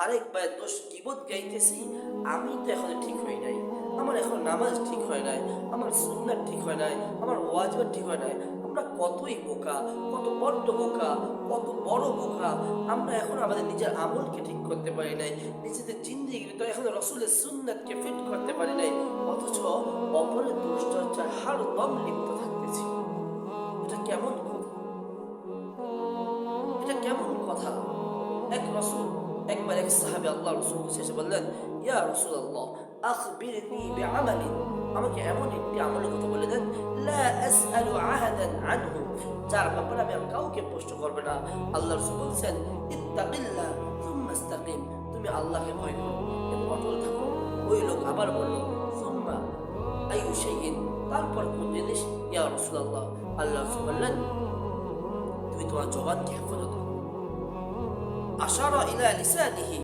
আরেক ভাই দোষ গীবত গাইতেছি, আমি তো এখন ঠিক হই নাই, আমার এখন নামাজ ঠিক হয় নাই, আমার সুন্নাত ঠিক হয় নাই, আমার ওয়াজিব ঠিক হয় নাই। আমরা কতই বোকা, কত বড্ড বোকা, কত বড় বোকা। আমরা এখন আমাদের নিজের আমলকে ঠিক করতে পারি নাই, নিজেদের জিন্দেগি তো এখন রসুলের সুন্নাতকে ফিট করতে পারি নাই, অথচ অপরের দুশ্চর্চার হার দম লিপ্ত থাকতেছি। এটা কেমন কথা? এটা কেমন কথা? এক রসুল একবার এক সাহাবী আল্লাহ রসুল শেষে বললেন, ইয়া রাসূলুল্লাহ আখবিরনি বিআমালিন, আমাকে এমন একটি আমলের কথা বলে দেন, লা আসআলু আহাদান আনহু, যার ব্যাপারে আমি আর কাউকে প্রশ্ন করবে না। আল্লাহ রসুল বলছেন, ইত্তাকিল্লাহ সুম্মা ইস্তাকিম, তুমি আল্লাহকে ভয় করো এবং অটল থাকো। ওই লোক আবার বলল, সুম্মা আইয়ু শাইইন, তারপর কোন জিনিস? ইয়া রাসূলুল্লাহ, আল্লাহ রসুল বললেন, তুমি তোমার জবানকে হেফাজত করো। আশারা ইলা লিসানিহি,